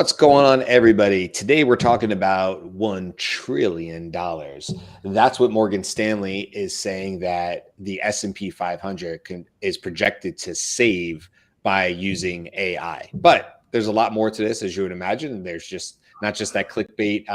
What's going on, everybody? Today we're talking about $1 trillion. That's what Morgan Stanley is saying that the S&P 500 is projected to save by using AI. But there's a lot more to this, as you would imagine. There's just not just that clickbait,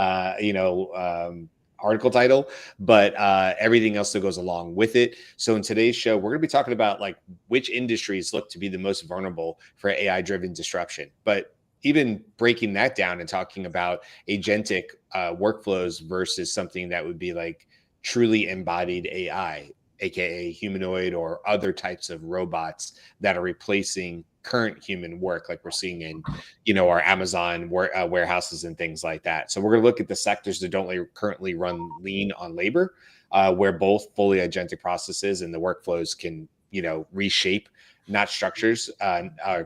article title, but everything else that goes along with it. So in today's show, we're going to be talking about like which industries look to be the most vulnerable for AI-driven disruption. But even breaking that down and talking about agentic workflows versus something that would be like truly embodied AI, aka humanoid or other types of robots that are replacing current human work, like we're seeing in, our Amazon warehouses and things like that. So we're going to look at the sectors that don't currently run lean on labor, where both fully agentic processes and the workflows can, reshape not structures,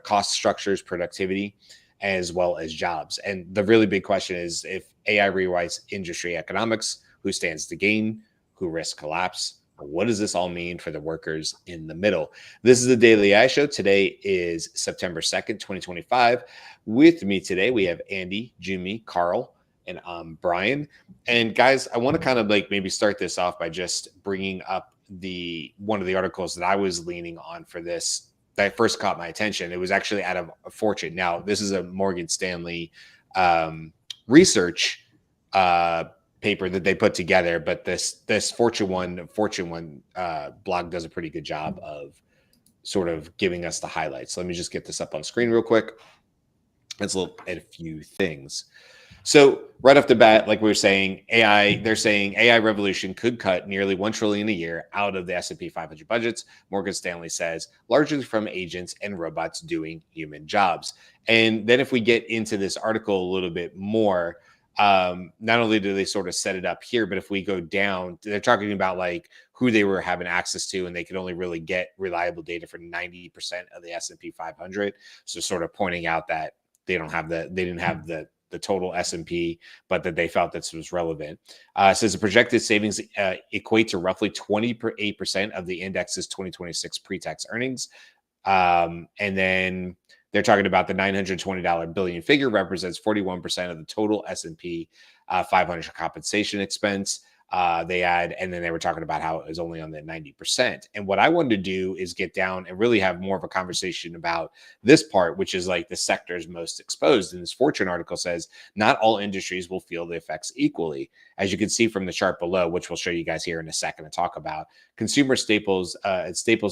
cost structures, productivity, as well as jobs. And the really big question is, if AI rewrites industry economics, who stands to gain, who risks collapse? What does this all mean for the workers in the middle? This is the Daily AI Show. Today is September 2nd, 2025. With me today, we have Andy, Jimmy, Carl, and Brian. And guys, I want to kind of like maybe start this off by just bringing up one of the articles that I was leaning on for this that first caught my attention. It was actually out of Fortune. Now, this is a Morgan Stanley research paper that they put together, but this Fortune one blog does a pretty good job of sort of giving us the highlights. Let me just get this up on screen real quick. Let's look at a few things. So right off the bat, like we were saying, they're saying AI revolution could cut nearly $1 trillion a year out of the S&P 500 budgets. Morgan Stanley says largely from agents and robots doing human jobs. And then if we get into this article a little bit more, not only do they sort of set it up here, but if we go down, they're talking about like who they were having access to, and they could only really get reliable data for 90% of the S&P 500. So sort of pointing out that they didn't have the total S&P, but that they felt this was relevant. Says the projected savings equate to roughly 28% of the index's 2026 pre-tax earnings. And then they're talking about the $920 billion figure represents 41% of the total S&P 500 compensation expense. They add, and then they were talking about how it was only on the 90%. And what I wanted to do is get down and really have more of a conversation about this part, which is like the sectors most exposed. And this Fortune article says not all industries will feel the effects equally. As you can see from the chart below, which we'll show you guys here in a second to talk about, consumer staples,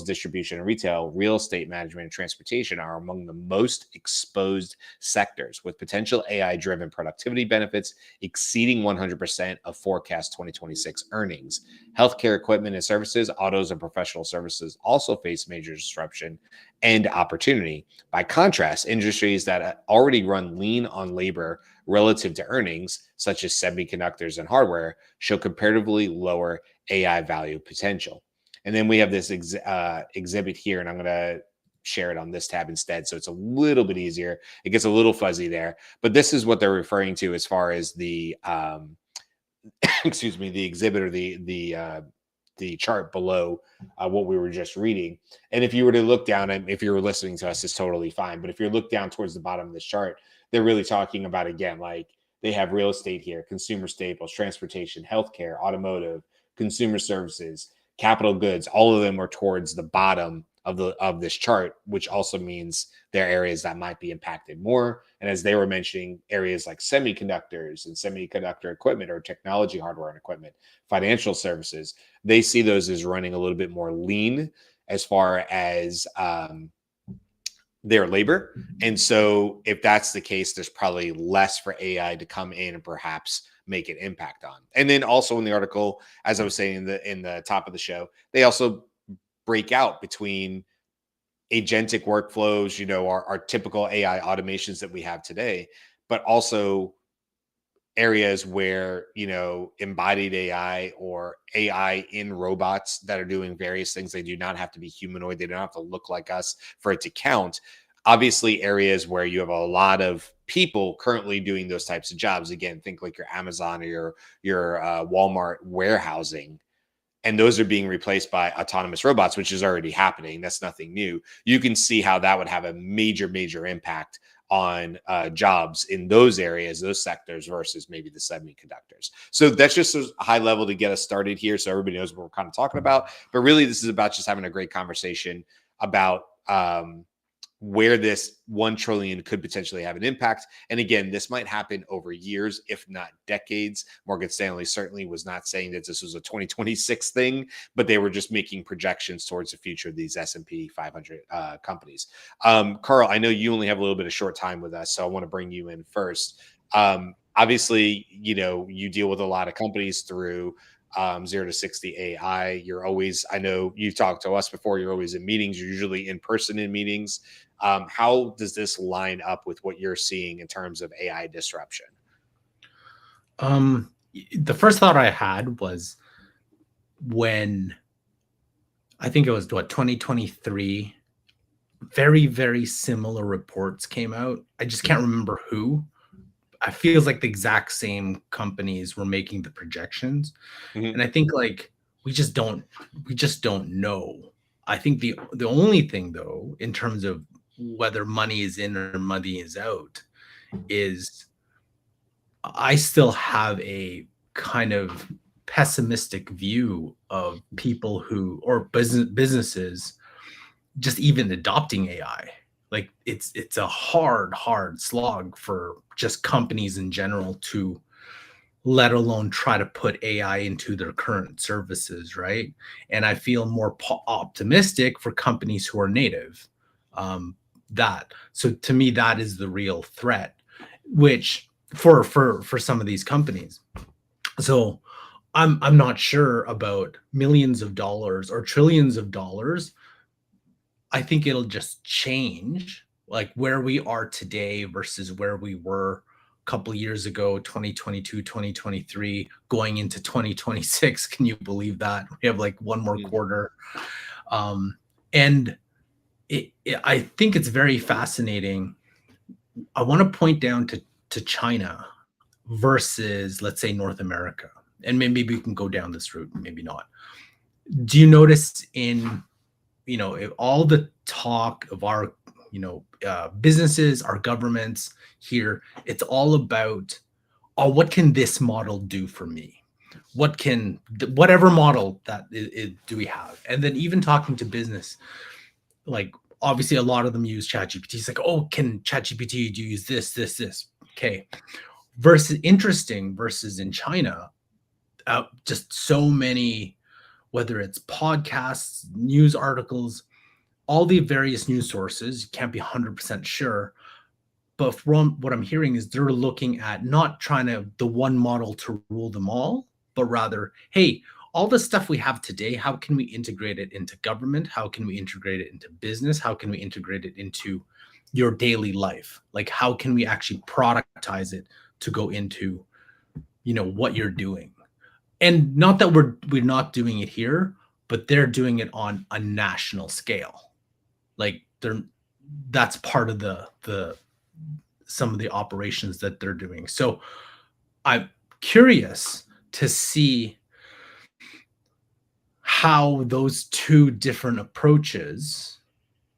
distribution and retail, real estate management, and transportation are among the most exposed sectors, with potential AI-driven productivity benefits exceeding 100% of forecast 2026 earnings. Healthcare equipment and services, autos, and professional services also face major disruption and opportunity. By contrast, industries that already run lean on labor relative to earnings, such as semiconductors and hardware, show comparatively lower AI value potential. And then we have this exhibit here, and I'm going to share it on this tab instead, so it's a little bit easier. It gets a little fuzzy there, but this is what they're referring to as far as the excuse me, the exhibit or the chart below what we were just reading. And if you were to look down, and if you were listening to us, it's totally fine. But if you look down towards the bottom of this chart, they're really talking about, again, like they have real estate here, consumer staples, transportation, healthcare, automotive, consumer services, capital goods. All of them are towards the bottom of this chart, which also means there are areas that might be impacted more. And as they were mentioning, areas like semiconductors and semiconductor equipment or technology hardware and equipment, financial services, they see those as running a little bit more lean as far as their labor. And so if that's the case, there's probably less for AI to come in and perhaps make an impact on. And then also in the article, as I was saying in the top of the show, they also break out between agentic workflows, our typical AI automations that we have today, but also areas where, embodied AI or AI in robots that are doing various things. They do not have to be humanoid. They don't have to look like us for it to count. Obviously, areas where you have a lot of people currently doing those types of jobs. Again, think like your Amazon or your Walmart warehousing. And those are being replaced by autonomous robots, which is already happening. That's nothing new. You can see how that would have a major, major impact on jobs in those areas, those sectors versus maybe the semiconductors. So that's just a high level to get us started here, so everybody knows what we're kind of talking about. But really, this is about just having a great conversation about where this 1 trillion could potentially have an impact. And again, this might happen over years, if not decades. Morgan Stanley certainly was not saying that this was a 2026 thing, but they were just making projections towards the future of these S&P 500 companies. Carl, I know you only have a little bit of short time with us, so I want to bring you in first. Obviously, you deal with a lot of companies through 0 to 60 AI. You're always, I know you've talked to us before, you're always in meetings, you're usually in person in meetings. How does this line up with what you're seeing in terms of AI disruption? The first thought I had was when I think it was 2023, very, very similar reports came out. I just can't remember who. I feels like the exact same companies were making the projections. And I think like we just don't know. I think the only thing though, in terms of whether money is in or money is out, is I still have a kind of pessimistic view of people who, or businesses just even adopting AI. Like it's a hard slog for just companies in general to, let alone try to put AI into their current services, right? And I feel more optimistic for companies who are native. So to me, that is the real threat, which for some of these companies. So I'm not sure about millions of dollars or trillions of dollars. I think it'll just change, like where we are today versus where we were a couple of years ago, 2022, 2023, going into 2026. Can you believe that? We have like one more quarter. And I think it's very fascinating. I want to point down to China versus, let's say, North America. And maybe we can go down this route, maybe not. Do you notice in if all the talk of our, businesses, our governments here, it's all about, oh, what can this model do for me? What can, whatever model that do we have? And then even talking to business, like obviously a lot of them use ChatGPT. It's like, oh, can ChatGPT do use this? Okay. Versus in China, just so many, whether it's podcasts, news articles, all the various news sources, you can't be 100% sure. But from what I'm hearing is they're looking at not trying the one model to rule them all, but rather, hey, all the stuff we have today, how can we integrate it into government? How can we integrate it into business? How can we integrate it into your daily life? Like, how can we actually productize it to go into, what you're doing? And not that we're not doing it here, but they're doing it on a national scale. Like that's part of the some of the operations that they're doing. So I'm curious to see how those two different approaches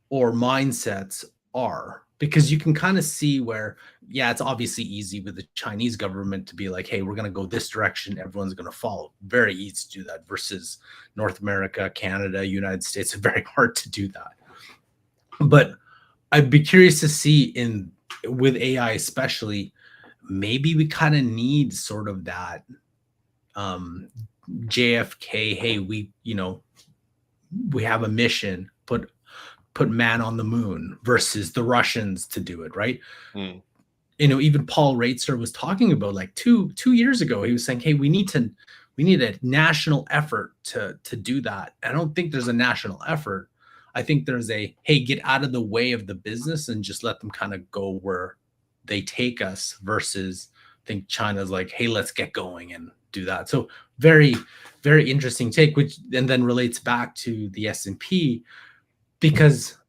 or mindsets are, because you can kind of see where, yeah, it's obviously easy with the Chinese government to be like, hey, we're going to go this direction, everyone's going to follow. Very easy to do that, versus North America, Canada, United States. It's very hard to do that. But I'd be curious to see with AI especially, maybe we kind of need sort of that JFK, hey, we have a mission, put man on the moon, versus the Russians to do it, right? Even Paul Reitzer was talking about, like, two years ago, he was saying, hey, we need a national effort to do that. I don't think there's a national effort. I think there's hey, get out of the way of the business and just let them kind of go where they take us, versus I think China's like, hey, let's get going and do that. So very, very interesting take, which and then relates back to the S&P, because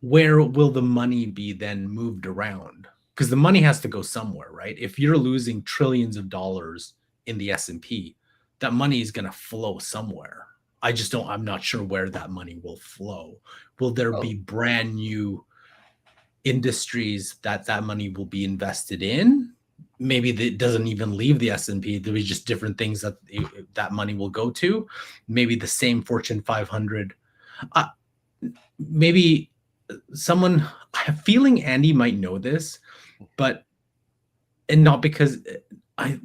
where will the money be then moved around? Because the money has to go somewhere, right? If you're losing trillions of dollars in the S&P, that money is going to flow somewhere. I'm not sure where that money will flow. Will there be brand new industries that money will be invested in. Maybe it doesn't even leave the S&P. There'll be just different things that money will go to. Maybe the same Fortune 500. Maybe someone, I have a feeling Andy might know this, and not because I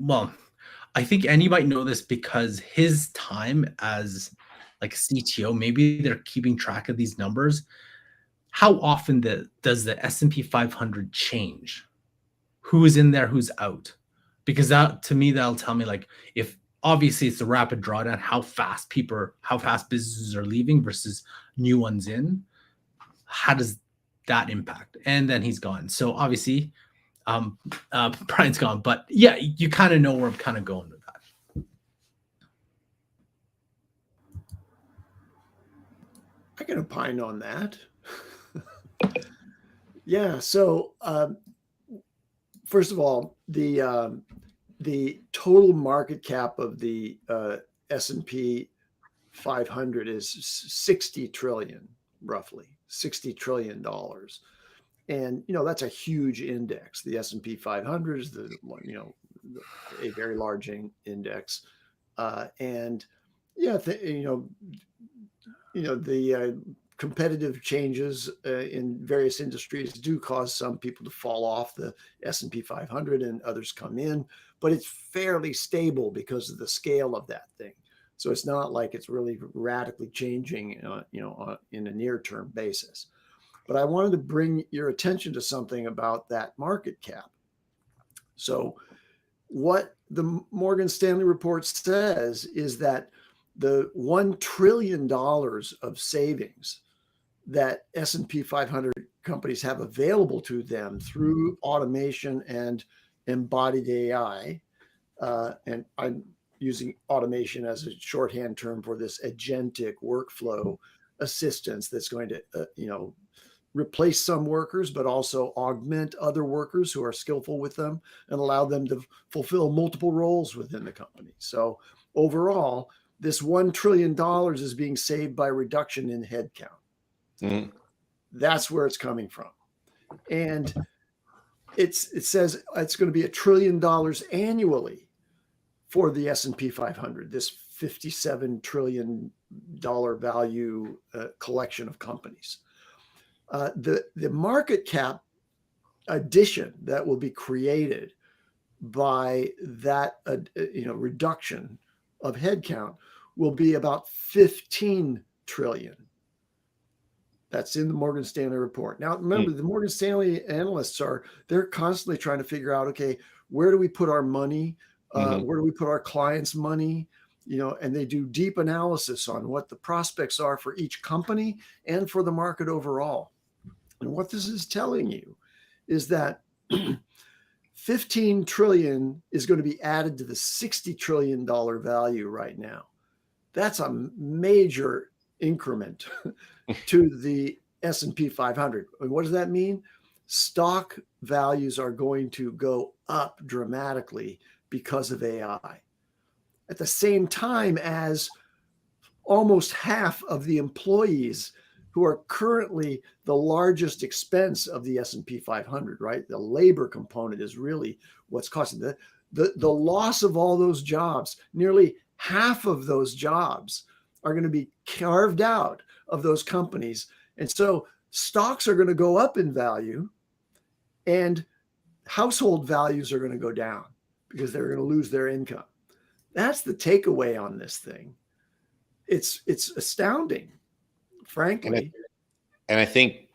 think Andy might know this because his time as like CTO, maybe they're keeping track of these numbers. How often does the S&P 500 change? Who is in there, who's out? Because that, to me, that'll tell me, like, if obviously it's a rapid drawdown, how fast businesses are leaving versus new ones in. How does that impact? And then he's gone. So obviously, Brian's gone. But yeah, you kind of know where I'm kind of going with that. I can opine on that. Yeah. So first of all, the total market cap of the S&P 500 is 60 trillion, roughly $60 trillion. And, that's a huge index. The S&P 500 is a very large index. And yeah, the competitive changes in various industries do cause some people to fall off the S&P 500 and others come in, but it's fairly stable because of the scale of that thing. So it's not like it's really radically changing, in a near-term basis. But I wanted to bring your attention to something about that market cap. So what the Morgan Stanley report says is that the $1 trillion of savings that S&P 500 companies have available to them through automation and embodied AI, and I'm using automation as a shorthand term for this agentic workflow assistance that's going to, replace some workers, but also augment other workers who are skillful with them and allow them to fulfill multiple roles within the company. So overall, this $1 trillion is being saved by reduction in headcount. Mm-hmm. That's where it's coming from. And it says it's going to be $1 trillion annually for the S&P 500, this $57 trillion value collection of companies. The market cap addition that will be created by that reduction of headcount will be about 15 trillion. That's in the Morgan Stanley report. Now, remember, the Morgan Stanley analysts they're constantly trying to figure out, okay, where do we put our money? Where do we put our clients' money? And they do deep analysis on what the prospects are for each company and for the market overall. And what this is telling you is that 15 trillion is going to be added to the $60 trillion value right now. That's a major increment to the S&P 500. And what does that mean? Stock values are going to go up dramatically because of AI. At the same time as almost half of the employees who are currently the largest expense of the S&P 500, right? The labor component is really what's costing the loss of all those jobs. Nearly half of those jobs are going to be carved out of those companies. And so stocks are going to go up in value and household values are going to go down because they're going to lose their income. That's the takeaway on this thing. It's astounding, frankly. And I think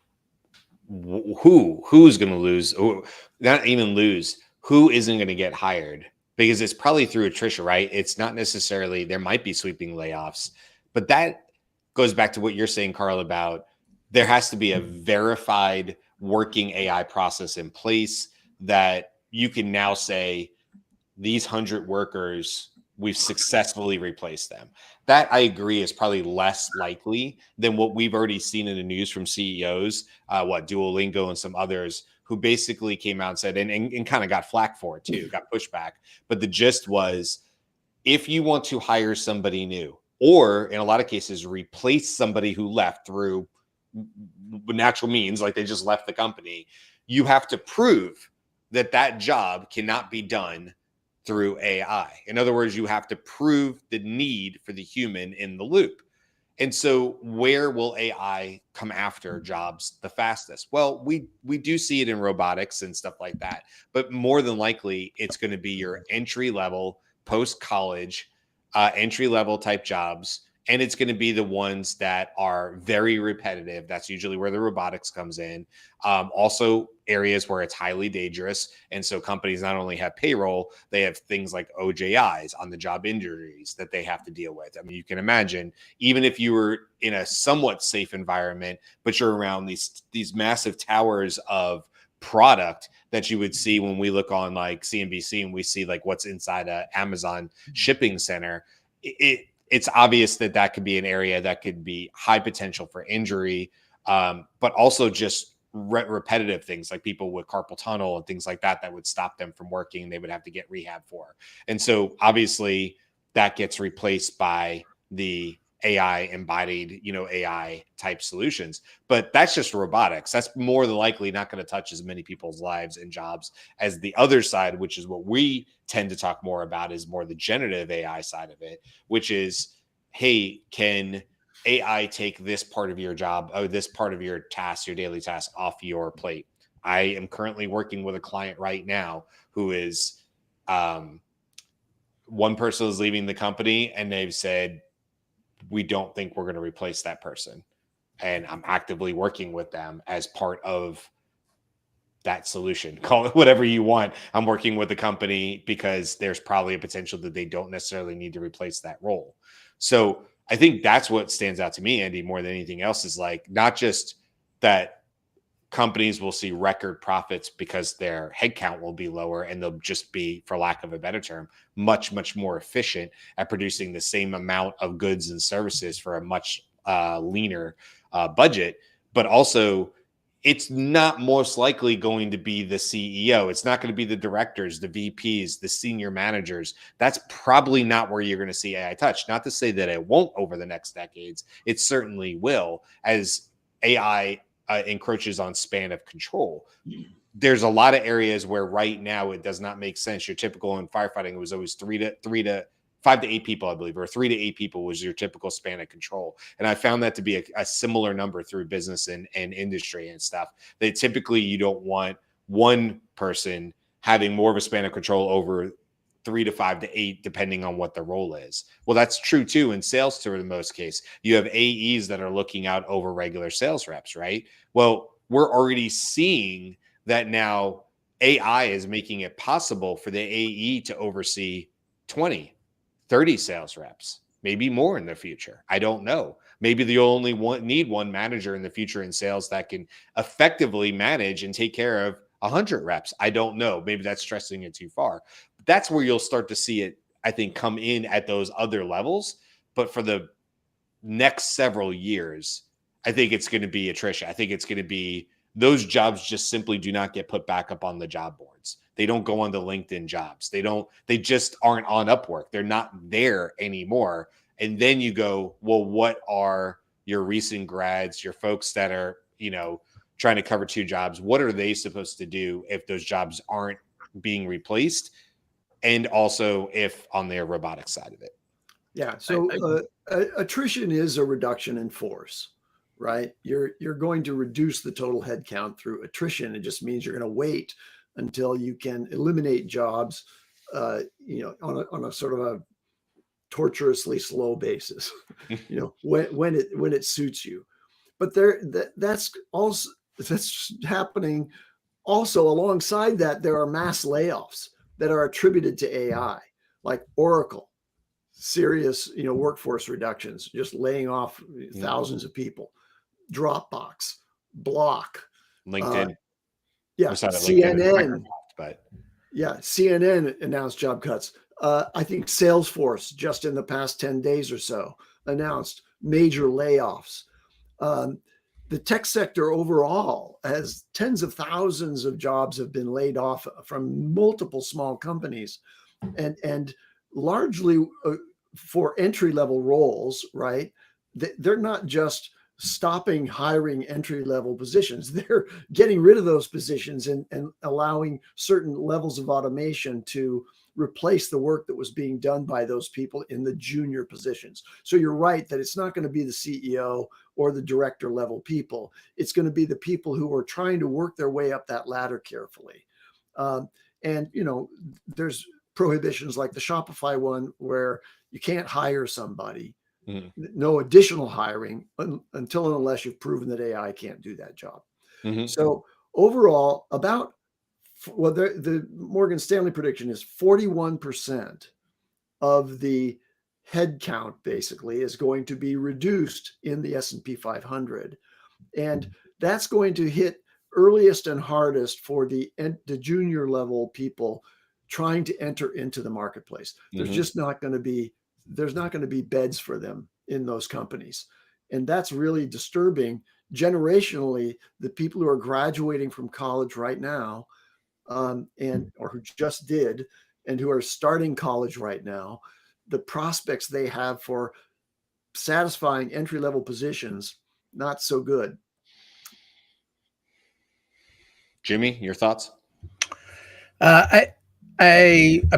who's going to lose, or not even lose, who isn't going to get hired? Because it's probably through attrition, right? It's not necessarily, there might be sweeping layoffs, but that goes back to what you're saying, Carl, about there has to be a verified working AI process in place that you can now say these 100 workers, we've successfully replaced them. That, I agree, is probably less likely than what we've already seen in the news from CEOs, Duolingo and some others, who basically came out and said, and kind of got flack for it too, got pushback. But the gist was, if you want to hire somebody new, or in a lot of cases, replace somebody who left through natural means, like they just left the company, you have to prove that that job cannot be done through AI. In other words, you have to prove the need for the human in the loop. And so where will AI come after jobs the fastest? Well, we do see it in robotics and stuff like that, but more than likely it's going to be your entry level, post college, entry level type jobs. And it's going to be the ones that are very repetitive. That's usually where the robotics comes in. Also, areas where it's highly dangerous. And so companies not only have payroll, they have things like OJIs, on the job injuries, that they have to deal with. I mean, you can imagine, even if you were in a somewhat safe environment, but you're around these massive towers of product that you would see when we look on like CNBC and we see like what's inside a Amazon shipping center. It's obvious that that could be an area that could be high potential for injury, but also just repetitive things like people with carpal tunnel and things like that would stop them from working. They would have to get rehab for. And so obviously that gets replaced by the AI embodied, AI type solutions. But that's just robotics. That's more than likely not going to touch as many people's lives and jobs as the other side, which is what we tend to talk more about, is more the generative AI side of it, which is, hey, can AI take this part of your job, or this part of your task, your daily task, off your plate? I am currently working with a client right now who is, one person is leaving the company and they've said, we don't think we're going to replace that person. And I'm actively working with them as part of that solution. Call it whatever you want. I'm working with the company because there's probably a potential that they don't necessarily need to replace that role. So I think that's what stands out to me, Andy, more than anything else, is like, not just that companies will see record profits because their headcount will be lower and they'll just be, for lack of a better term, much, much more efficient at producing the same amount of goods and services for a much leaner budget. But also, it's not most likely going to be the CEO. It's not going to be the directors, the VPs, the senior managers. That's probably not where you're going to see AI touch. Not to say that it won't over the next decades. It certainly will, as AI encroaches on span of control. There's a lot of areas where right now it does not make sense. Your typical in firefighting, it was always 5 to 8 people, I believe, or 3 to 8 people was your typical span of control. And I found that to be a similar number through business and industry and stuff. That typically you don't want one person having more of a span of control over 3 to 5 to 8, depending on what the role is. Well, that's true too in sales to the most case. You have AEs that are looking out over regular sales reps, right? Well, we're already seeing that now AI is making it possible for the AE to oversee 20, 30 sales reps, maybe more in the future. I don't know. Maybe they only need one manager in the future in sales that can effectively manage and take care of 100 reps. I don't know. Maybe that's stressing it too far. But that's where you'll start to see it, I think, come in at those other levels. But for the next several years, I think it's going to be attrition. I think it's going to be those jobs just simply do not get put back up on the job boards. They don't go on the LinkedIn jobs. They just aren't on Upwork. They're not there anymore. And then you go, well, what are your recent grads, your folks that are, trying to cover 2 jobs? What are they supposed to do if those jobs aren't being replaced? And also if on their robotics side of it. Yeah. So attrition is a reduction in force, right? You're going to reduce the total headcount through attrition. It just means you're going to wait until you can eliminate jobs, on a sort of a torturously slow basis, when it suits you. But that's happening. Also, alongside that, there are mass layoffs that are attributed to AI, like Oracle, serious, workforce reductions, just laying off thousands of people. Dropbox, Block, LinkedIn. CNN. CNN announced job cuts. I think Salesforce, just in the past 10 days or so, announced major layoffs. The tech sector overall has tens of thousands of jobs have been laid off from multiple small companies, and largely for entry-level roles, right? They're not just stopping hiring entry-level positions. They're getting rid of those positions and allowing certain levels of automation to replace the work that was being done by those people in the junior positions. So you're right that it's not going to be the CEO or the director level people. It's going to be the people who are trying to work their way up that ladder carefully. And, you know, there's prohibitions like the Shopify one where you can't hire somebody, no additional hiring until and unless you've proven that AI can't do that job. So overall, about, well, the Morgan Stanley prediction is 41% of the headcount basically is going to be reduced in the S&P 500. And that's going to hit earliest and hardest for the junior level people trying to enter into the marketplace. There's just not going to be beds for them in those companies. And that's really disturbing generationally. The people who are graduating from college right now or who just did and who are starting college right now, the prospects they have for satisfying entry-level positions, not so good. Jimmy, your thoughts? I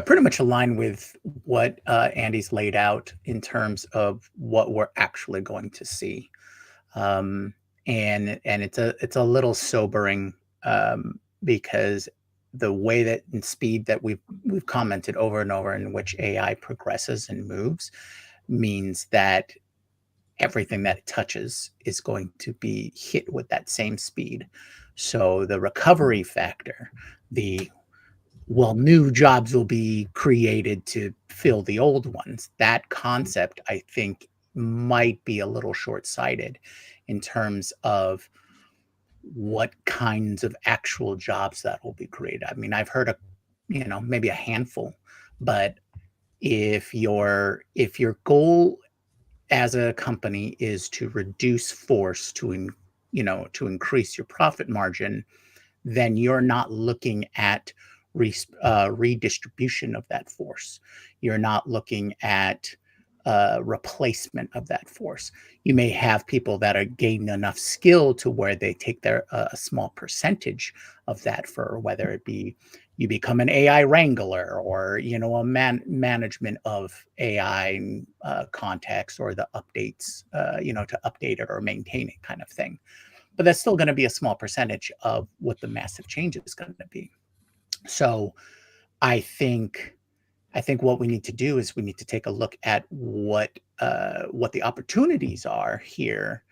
pretty much align with what Andy's laid out in terms of what we're actually going to see, and it's a little sobering because the way that and speed that we've commented over and over in which AI progresses and moves means that everything that it touches is going to be hit with that same speed. So the recovery factor, new jobs will be created to fill the old ones. That concept, I think, might be a little short-sighted in terms of what kinds of actual jobs that will be created. I mean, I've heard maybe a handful, but if your goal as a company is to reduce force to increase your profit margin, then you're not looking at redistribution of that force. You're not looking at replacement of that force. You may have people that are gaining enough skill to where they take their a small percentage of that, for whether it be you become an AI wrangler or a management of AI context or the updates to update it or maintain it kind of thing. But that's still going to be a small percentage of what the massive change is going to be. So I think what we need to do is we need to take a look at what the opportunities are here,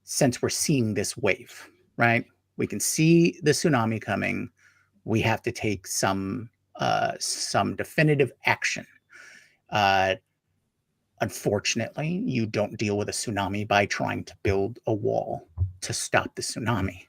since we're seeing this wave, right? We can see the tsunami coming. We have to take some definitive action. Unfortunately, you don't deal with a tsunami by trying to build a wall to stop the tsunami.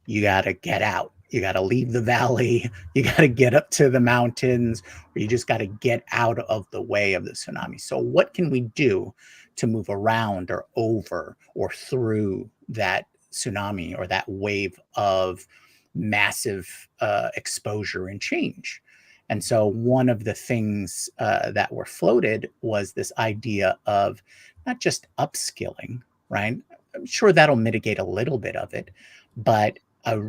You got to get out. You got to leave the valley. You got to get up to the mountains, or you just got to get out of the way of the tsunami. So what can we do to move around or over or through that tsunami or that wave of massive exposure and change? And so one of the things that were floated was this idea of not just upskilling, right? I'm sure that'll mitigate a little bit of it, but a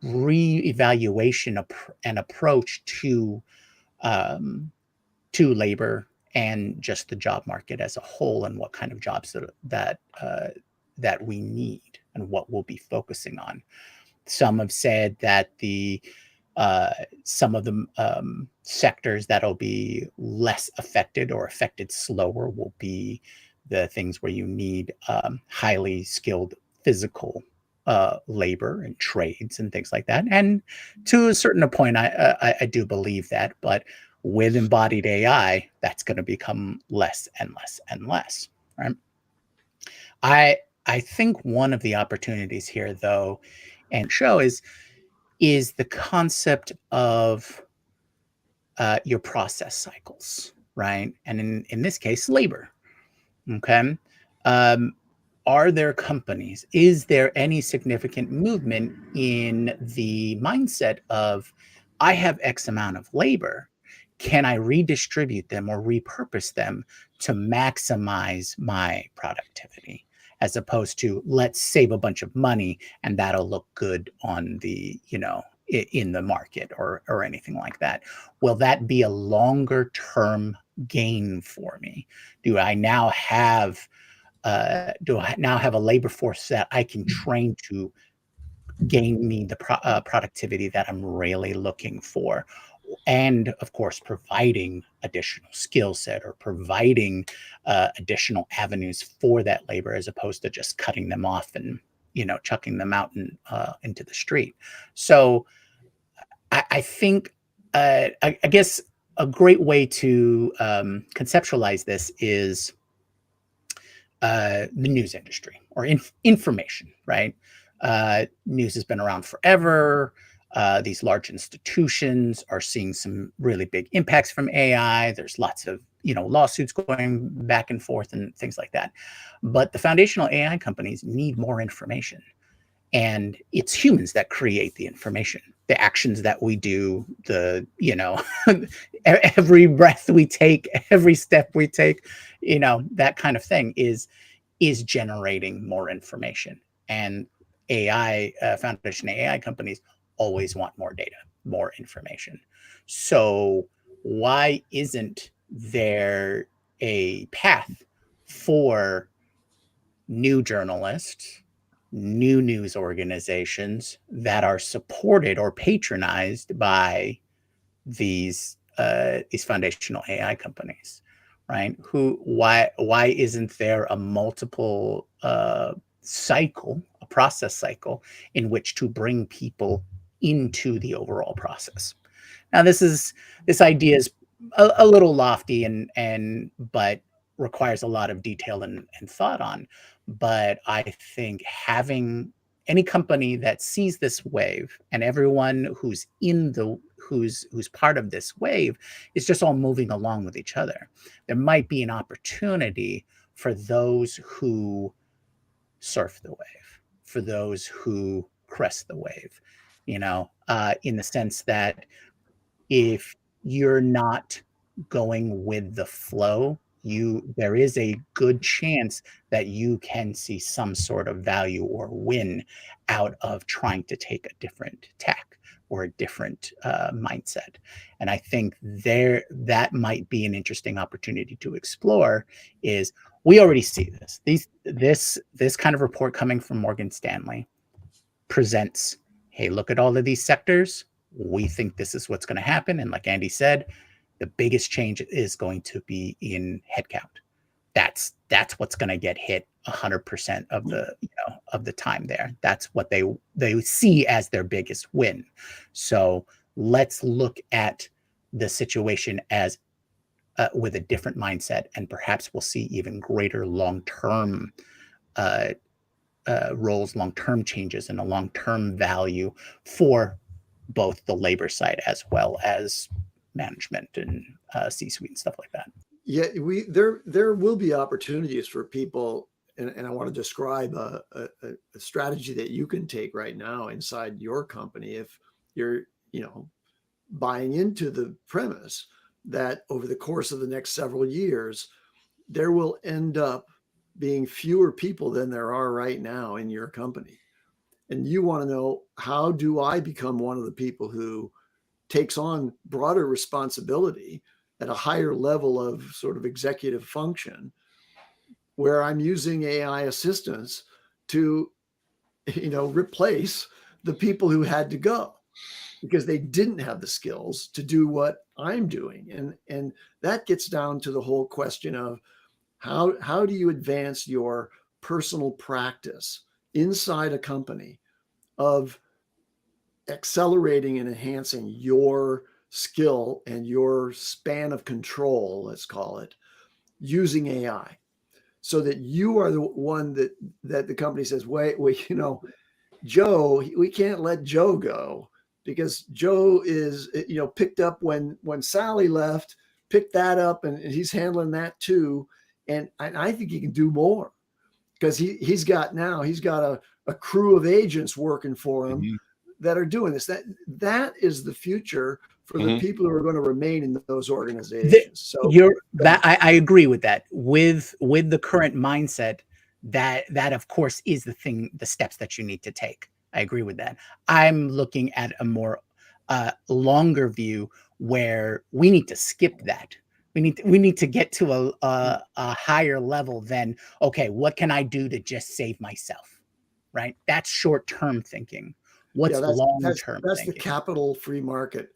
re-evaluation and approach to labor and just the job market as a whole, and what kind of jobs that we need and what we'll be focusing on. Some have said that some of the sectors that'll be less affected or affected slower will be the things where you need highly skilled physical labor and trades and things like that. And to a certain point, I do believe that, but with embodied AI, that's going to become less and less and less, right? I think one of the opportunities here, though, and show is the concept of your process cycles, right? And in this case, labor. Okay. Are there companies? Is there any significant movement in the mindset of, I have X amount of labor, can I redistribute them or repurpose them to maximize my productivity? as opposed to let's save a bunch of money and that'll look good on the, in the market or anything like that. Will that be a longer term gain for me? Do I now have a labor force that I can train to gain me the productivity that I'm really looking for? And of course, providing additional skill set or providing additional avenues for that labor, as opposed to just cutting them off and chucking them out into the street. So I think I guess a great way to conceptualize this is the news industry or information, right? News has been around forever. These large institutions are seeing some really big impacts from AI. There's lots of lawsuits going back and forth and things like that. But the foundational AI companies need more information. And it's humans that create the information, the actions that we do, every breath we take, every step we take, that kind of thing is generating more information. And AI, foundation AI companies always want more data, more information. So why isn't there a path for new journalists, new news organizations that are supported or patronized by these foundational AI companies, right? Why isn't there a multiple process cycle in which to bring people into the overall process? Now, this idea is a little lofty but requires a lot of detail and thought on. But I think having any company that sees this wave and everyone who's part of this wave is just all moving along with each other, there might be an opportunity for those who surf the wave, for those who crest the wave, in the sense that if you're not going with the flow, there is a good chance that you can see some sort of value or win out of trying to take a different tack or a different mindset. And I think that might be an interesting opportunity to explore. Is we already see this kind of report coming from Morgan Stanley presents, hey, look at all of these sectors. We think this is what's going to happen. And like Andy said, the biggest change is going to be in headcount. That's what's going to get hit 100% of the time there. That's what they see as their biggest win. So let's look at the situation as with a different mindset, and perhaps we'll see even greater long-term roles, long-term changes, and a long-term value for both the labor side as well as management and C-suite and stuff like that. Yeah, there will be opportunities for people, and I want to describe a strategy that you can take right now inside your company if you're buying into the premise that over the course of the next several years there will end up being fewer people than there are right now in your company. And you want to know, how do I become one of the people who takes on broader responsibility at a higher level of sort of executive function, where I'm using AI assistants to, replace the people who had to go because they didn't have the skills to do what I'm doing. And that gets down to the whole question of how do you advance your personal practice inside a company of accelerating and enhancing your skill and your span of control, let's call it, using AI, so that you are the one that the company says, wait, Joe, we can't let Joe go because Joe is, picked up when Sally left, picked that up, and he's handling that too. And I think he can do more because he's got a crew of agents working for him that are doing this. That is the future for the people who are going to remain in those organizations. So I agree with that. With the current mindset, that of course is the steps that you need to take. I agree with that. I'm looking at a more longer view where we need to skip that. We need to get to a higher level than, okay, what can I do to just save myself? Right? That's short-term thinking. What's long-term that's the thinking? capital free market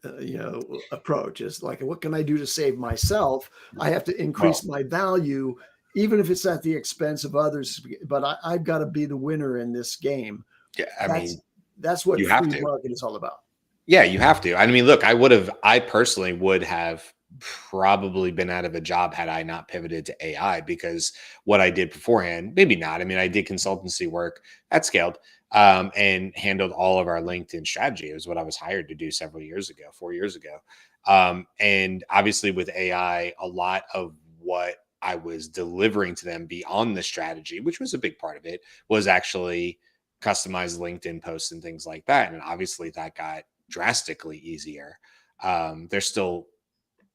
approach. Is like, what can I do to save myself? I have to increase my value, even if it's at the expense of others, but I've got to be the winner in this game. Yeah, I mean, that's what you have free to. market is all about. Yeah, you have to. I mean, look, I personally would have probably been out of a job had I not pivoted to AI, because what I did beforehand, maybe not. I mean, I did consultancy work at Scaled, and handled all of our LinkedIn strategy. It was what I was hired to do several years ago, 4 years ago. And obviously with AI, a lot of what I was delivering to them beyond the strategy, which was a big part of it, was actually customized LinkedIn posts and things like that. And obviously that got drastically easier. There's still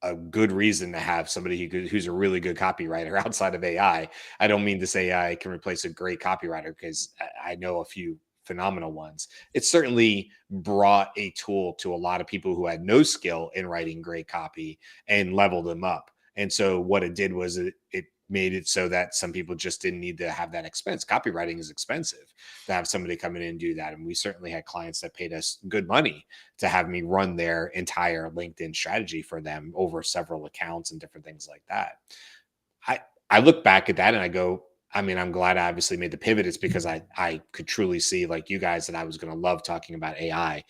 a good reason to have somebody who's a really good copywriter outside of AI. I don't mean to say AI can replace a great copywriter, because I know a few phenomenal ones. It certainly brought a tool to a lot of people who had no skill in writing great copy and leveled them up. And so what it did was it made it so that some people just didn't need to have that expense. Copywriting is expensive to have somebody come in and do that. And we certainly had clients that paid us good money to have me run their entire LinkedIn strategy for them over several accounts and different things like that. I look back at that and I go, I mean, I'm glad I obviously made the pivot. It's because I could truly see, like you guys, that I was going to love talking about AI.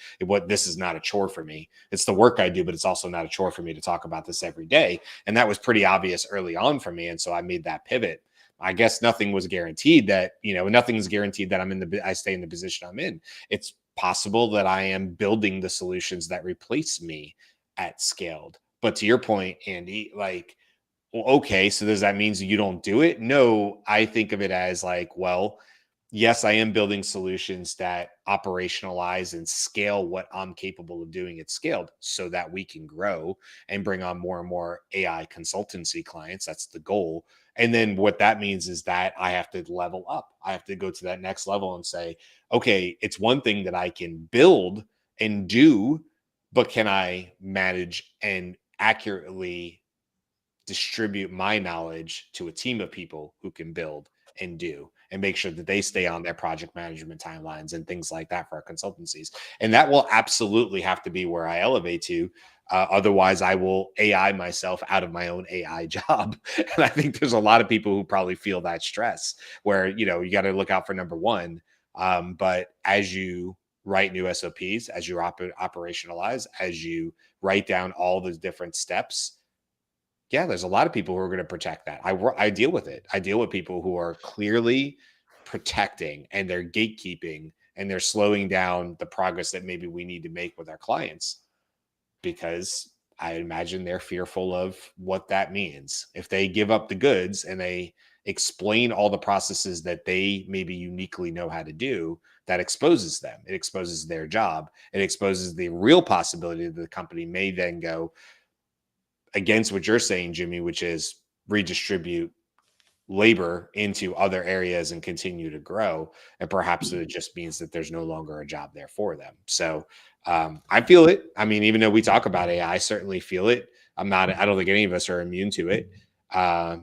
This is not a chore for me. It's the work I do, but it's also not a chore for me to talk about this every day. And that was pretty obvious early on for me. And so I made that pivot. I guess nothing was guaranteed that, nothing's guaranteed that I stay in the position I'm in. It's possible that I am building the solutions that replace me at Scaled. But to your point, Andy, like, well, okay, so does that mean you don't do it? No, I think of it as like, well, yes, I am building solutions that operationalize and scale what I'm capable of doing at Scaled, so that we can grow and bring on more and more AI consultancy clients. That's the goal. And then what that means is that I have to level up. I have to go to that next level and say, okay, it's one thing that I can build and do, but can I manage and accurately distribute my knowledge to a team of people who can build and do and make sure that they stay on their project management timelines and things like that for our consultancies. And that will absolutely have to be where I elevate to. Otherwise, I will AI myself out of my own AI job. And I think there's a lot of people who probably feel that stress where, you got to look out for number one. But as you write new SOPs, as you operationalize, as you write down all the different steps, yeah, there's a lot of people who are going to protect that. I deal with it. I deal with people who are clearly protecting and they're gatekeeping and they're slowing down the progress that maybe we need to make with our clients, because I imagine they're fearful of what that means. If they give up the goods and they explain all the processes that they maybe uniquely know how to do, that exposes them. It exposes their job. It exposes the real possibility that the company may then go against what you're saying, Jimmy, which is redistribute labor into other areas and continue to grow. And perhaps it just means that there's no longer a job there for them. So I feel it. I mean, even though we talk about AI, I certainly feel it. I don't think any of us are immune to it.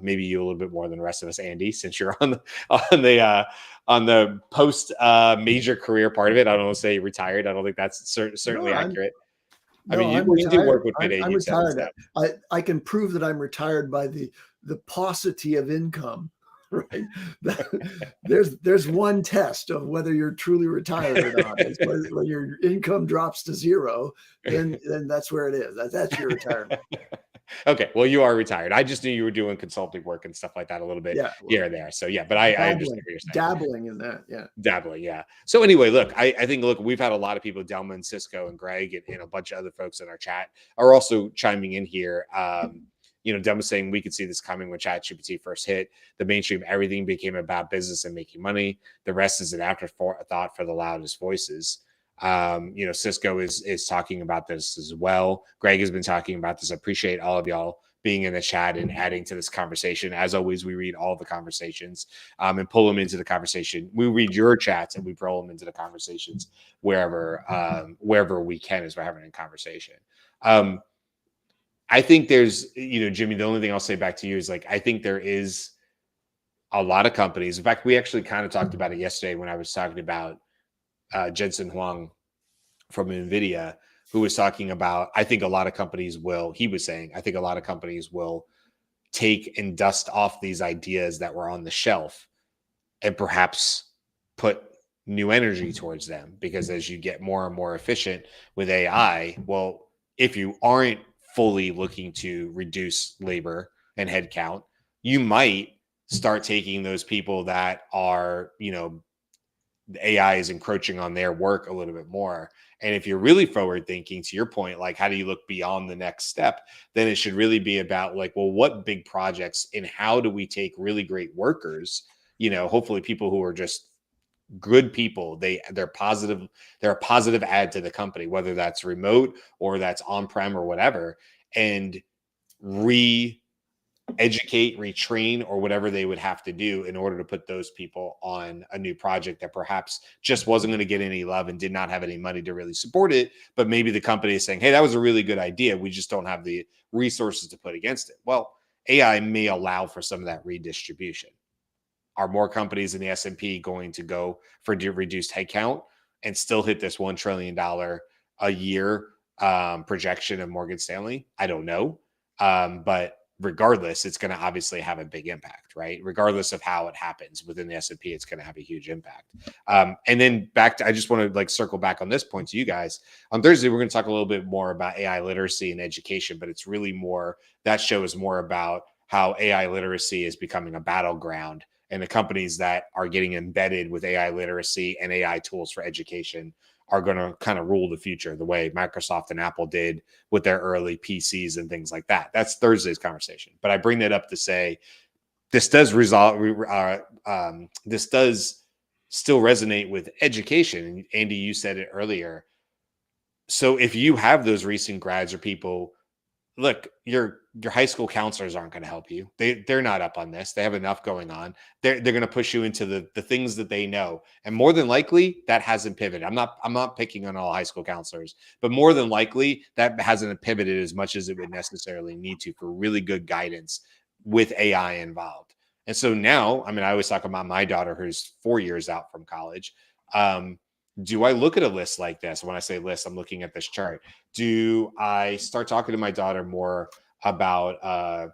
Maybe you a little bit more than the rest of us, Andy, since you're on the post major career part of it. I don't want to say retired. I don't think that's certainly accurate. No, I mean, I'm when you do retired. work with mid-age, I'm retired. I can prove that I'm retired by the paucity of income, right? There's one test of whether you're truly retired or not. It's when your income drops to zero, then that's where it is. That's your retirement. Okay, well, you are retired. I just knew you were doing consulting work and stuff like that a little bit here and there. So yeah, but I understand what you're saying. Dabbling in that, yeah. Dabbling, yeah. So anyway, look, I think we've had a lot of people, Delman, Cisco, and Greg, and a bunch of other folks in our chat are also chiming in here. Delman saying we could see this coming when ChatGPT first hit. The mainstream, everything became about business and making money. The rest is an afterthought for the loudest voices. Cisco is talking about this as well. Greg has been talking about this. I appreciate all of y'all being in the chat and adding to this conversation. As always, we read all the conversations and pull them into the conversation. We read your chats and we pull them into the conversations wherever we can as we're having a conversation. I think there's, Jimmy, the only thing I'll say back to you is like, I think there is a lot of companies. In fact, we actually kind of talked about it yesterday when I was talking about Jensen Huang from NVIDIA, who was talking about, I think a lot of companies will, he was saying, I think a lot of companies will take and dust off these ideas that were on the shelf and perhaps put new energy towards them, because as you get more and more efficient with AI, well, if you aren't fully looking to reduce labor and headcount, you might start taking those people that are, the AI is encroaching on their work a little bit more. And if you're really forward thinking, to your point, like how do you look beyond the next step, then it should really be about like, well, what big projects and how do we take really great workers, hopefully people who are just good people, they're a positive add to the company, whether that's remote or that's on-prem or whatever, and educate, retrain, or whatever they would have to do in order to put those people on a new project that perhaps just wasn't going to get any love and did not have any money to really support it. But maybe the company is saying, hey, that was a really good idea. We just don't have the resources to put against it. Well, AI may allow for some of that redistribution. Are more companies in the S&P going to go for reduced headcount and still hit this $1 trillion a year projection of Morgan Stanley? I don't know. But regardless, it's going to obviously have a big impact, right? Regardless of how it happens within the S&P, it's going to have a huge impact. And then I just want to like circle back on this point to you guys. On Thursday, we're going to talk a little bit more about AI literacy and education, but it's really more, that show is more about how AI literacy is becoming a battleground, and the companies that are getting embedded with AI literacy and AI tools for education are going to kind of rule the future the way Microsoft and Apple did with their early PCs and things like that. That's Thursday's conversation. But I bring that up to say this does this does still resonate with education. Andy, you said it earlier. So if you have those recent grads or people, look, your high school counselors aren't going to help you. They're not up on this. They have enough going on. They're going to push you into the things that they know, and more than likely that hasn't pivoted. I'm not picking on all high school counselors, but more than likely that hasn't pivoted as much as it would necessarily need to for really good guidance with AI involved. And so now, I mean, I always talk about my daughter who's 4 years out from college. Do I look at a list like this? When I say list, I'm looking at this chart. Do I start talking to my daughter more about,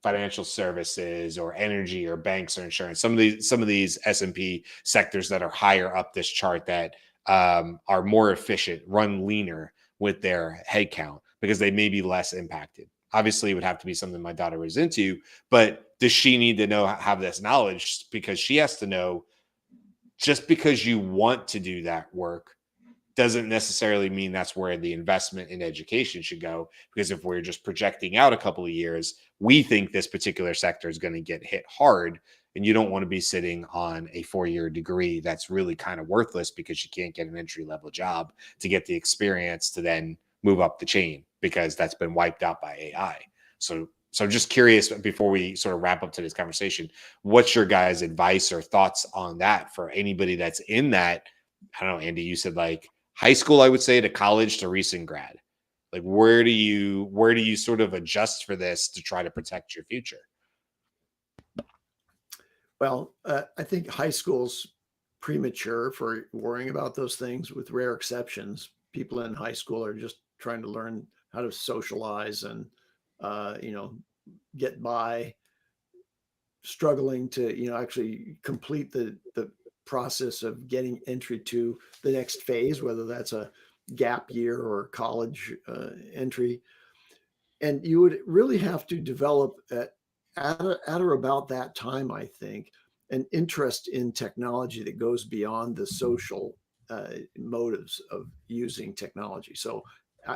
financial services or energy or banks or insurance? Some of these S&P sectors that are higher up this chart that are more efficient, run leaner with their headcount because they may be less impacted. Obviously, it would have to be something my daughter was into, but does she need to have this knowledge? Because she has to know, just because you want to do that work doesn't necessarily mean that's where the investment in education should go. Because if we're just projecting out a couple of years, we think this particular sector is going to get hit hard, and you don't want to be sitting on a 4-year degree that's really kind of worthless because you can't get an entry-level job to get the experience to then move up the chain, because that's been wiped out by AI. So just curious, before we sort of wrap up today's conversation, what's your guys' advice or thoughts on that for anybody that's in that? I don't know, Andy, you said like high school, I would say, to college to recent grad. Like, where do you sort of adjust for this to try to protect your future? Well, I think high school's premature for worrying about those things, with rare exceptions. People in high school are just trying to learn how to socialize and, get by, struggling to, actually complete the process of getting entry to the next phase, whether that's a gap year or college entry. And you would really have to develop at or about that time, I think, an interest in technology that goes beyond the social motives of using technology. So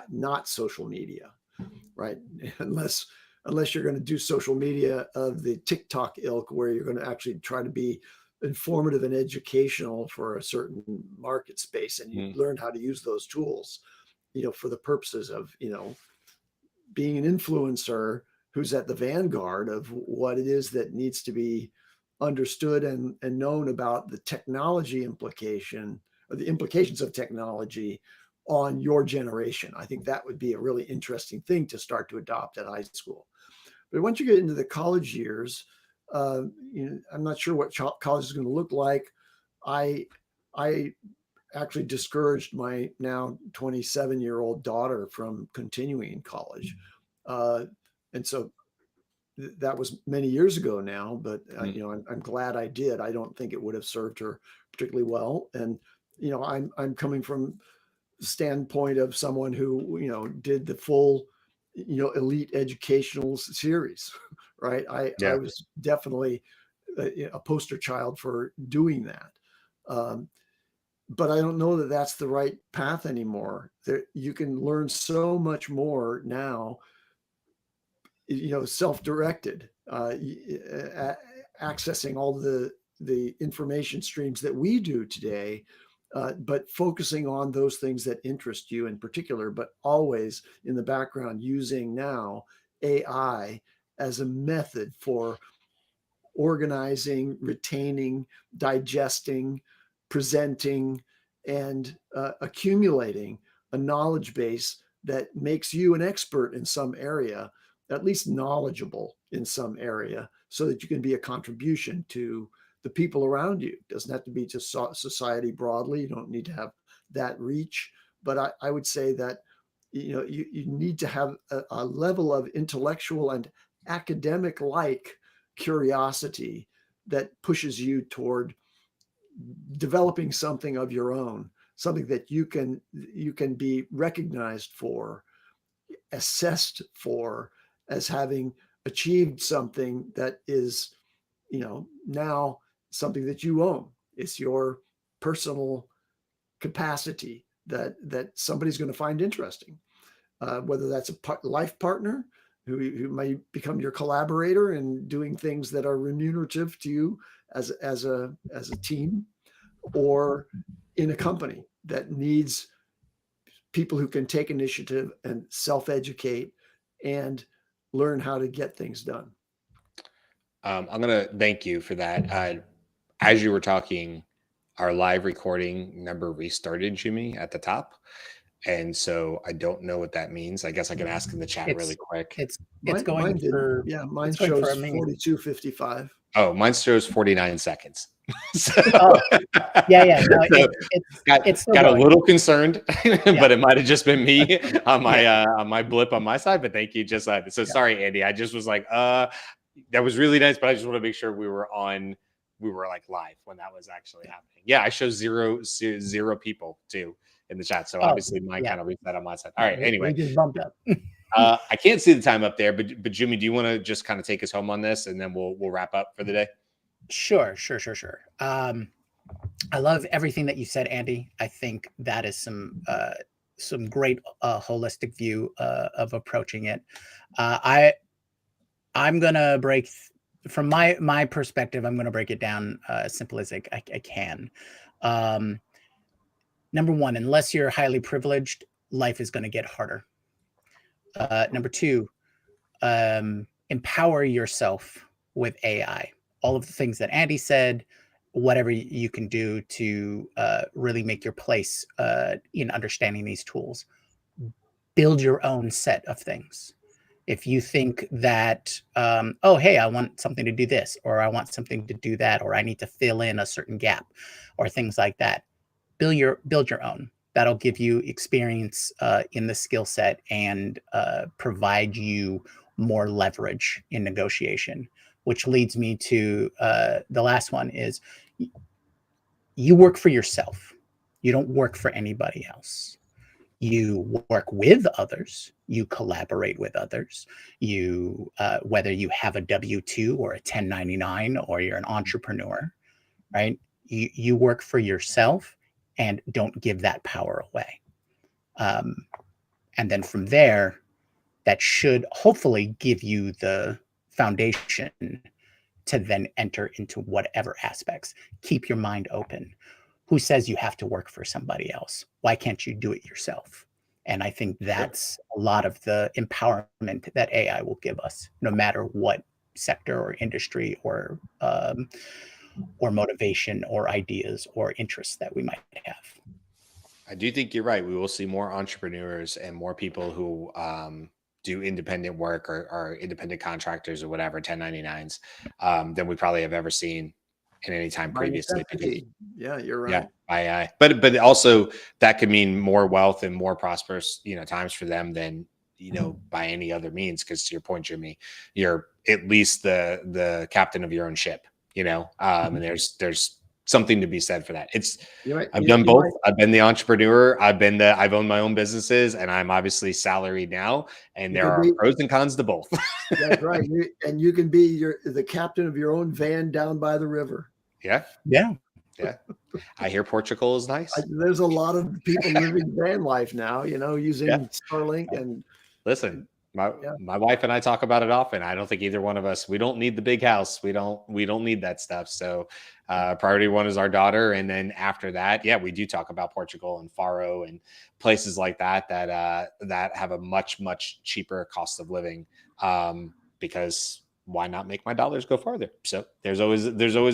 not social media, right? Unless you're going to do social media of the TikTok ilk, where you're going to actually try to be informative and educational for a certain market space, and you learn how to use those tools, for the purposes of, being an influencer who's at the vanguard of what it is that needs to be understood and known about the technology implication, or the implications of technology on your generation. I think that would be a really interesting thing to start to adopt at high school. But once you get into the college years, I'm not sure what college is going to look like. I actually discouraged my now 27-year-old daughter from continuing in college. And so that was many years ago now, but I'm glad I did. I don't think it would have served her particularly well. And, I'm coming from the standpoint of someone who, did the full, elite educational series, right? I was definitely a poster child for doing that. But I don't know that that's the right path anymore. You can learn so much more now, self-directed, accessing all the information streams that we do today, but focusing on those things that interest you in particular, but always in the background using now AI as a method for organizing, retaining, digesting, presenting, and accumulating a knowledge base that makes you an expert in some area, at least knowledgeable in some area, so that you can be a contribution to the people around you. It doesn't have to be just society broadly. You don't need to have that reach. But I would say that you need to have a level of intellectual and academic-like curiosity that pushes you toward developing something of your own, something that you can be recognized for, assessed for, as having achieved something that is, now something that you own. It's your personal capacity that somebody's going to find interesting, whether that's a life partner who may become your collaborator in doing things that are remunerative to you as a team, or in a company that needs people who can take initiative and self-educate and learn how to get things done. I'm going to thank you for that. As you were talking, our live recording number restarted, Jimmy, at the top. And so I don't know what that means. I guess I can ask in the chat really quick. It's Mine going for, mine shows 42:55. Oh, mine shows 49 seconds. So, yeah. No, so it's got a little concerned, but it might have just been me on my on my blip on my side. But thank you, just so sorry, Andy. I just was like, that was really nice, but I just want to make sure we were like live when that was actually happening. Yeah, I show zero people too in the chat, so obviously mine kind of reset on my side. All right, anyway, we just bumped up. I can't see the time up there, but Jimmy, do you want to just kind of take us home on this, and then we'll wrap up for the day? Sure. I love everything that you said, Andy. I think that is some great holistic view of approaching it. I'm gonna break from my perspective. I'm gonna break it down as simple as I can. Number one, unless you're highly privileged, life is going to get harder. Number two, empower yourself with AI. All of the things that Andy said, whatever you can do to really make your place in understanding these tools. Build your own set of things. If you think that, hey, I want something to do this, or I want something to do that, or I need to fill in a certain gap, or things like that, build your own. That'll give you experience in the skill set and provide you more leverage in negotiation, which leads me to the last one is you work for yourself. You don't work for anybody else. You work with others. You collaborate with others. You, whether you have a W-2 or a 1099 or you're an entrepreneur, right? You work for yourself and don't give that power away. And then from there, that should hopefully give you the foundation to then enter into whatever aspects. Keep your mind open. Who says you have to work for somebody else? Why can't you do it yourself? And I think that's a lot of the empowerment that AI will give us, no matter what sector or industry or motivation or ideas or interests that we might have. I do think you're right. We will see more entrepreneurs and more people who do independent work or independent contractors or whatever, 1099s, than we probably have ever seen in any time By previously. Because, necessity. Yeah, you're yeah, right. but also that could mean more wealth and more prosperous, times for them than by any other means. Because to your point, Jimmy, you're at least the captain of your own ship, and there's something to be said for that. You're right. I've You, done you both. might, I've been the entrepreneur. I've owned my own businesses, and I'm obviously salaried now. And you there could are be, pros and cons to both. that's right. You can be the captain of your own van down by the river. Yeah, Yeah. yeah. I hear Portugal is nice. There's a lot of people living van life now, using Yeah. Starlink and Listen, my yeah. my wife and I talk about it often. I don't think either one of us, we don't need the big house. We don't need that stuff. So priority one is our daughter. And then after that, yeah, we do talk about Portugal and Faro and places like that that have a much, much cheaper cost of living. Because why not make my dollars go farther? So there's always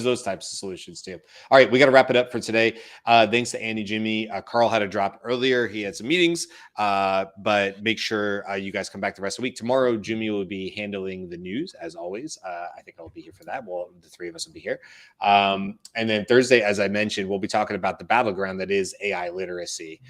those types of solutions too. All right, we got to wrap it up for today. Thanks to Andy, Jimmy. Carl had a drop earlier. He had some meetings, but make sure you guys come back the rest of the week. Tomorrow, Jimmy will be handling the news as always. I think I'll be here for that. Well, the three of us will be here. And then Thursday, as I mentioned, we'll be talking about the battleground that is AI literacy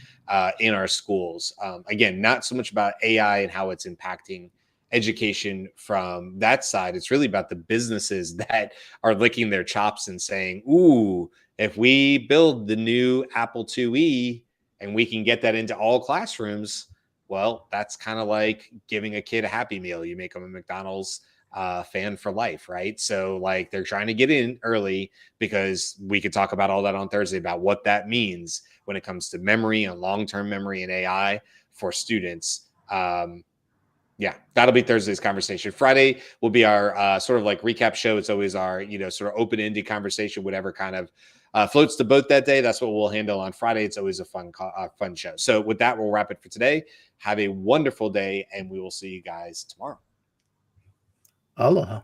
in our schools. Again, not so much about AI and how it's impacting education from that side. It's really about the businesses that are licking their chops and saying, ooh, if we build the new Apple IIe and we can get that into all classrooms, well, that's kind of like giving a kid a Happy Meal. You make them a McDonald's fan for life, right? So like they're trying to get in early, because we could talk about all that on Thursday about what that means when it comes to memory and long-term memory and AI for students. Yeah, that'll be Thursday's conversation. Friday will be our sort of like recap show. It's always our, sort of open-ended conversation, whatever kind of floats the boat that day. That's what we'll handle on Friday. It's always a fun show. So with that, we'll wrap it for today. Have a wonderful day, and we will see you guys tomorrow. Aloha.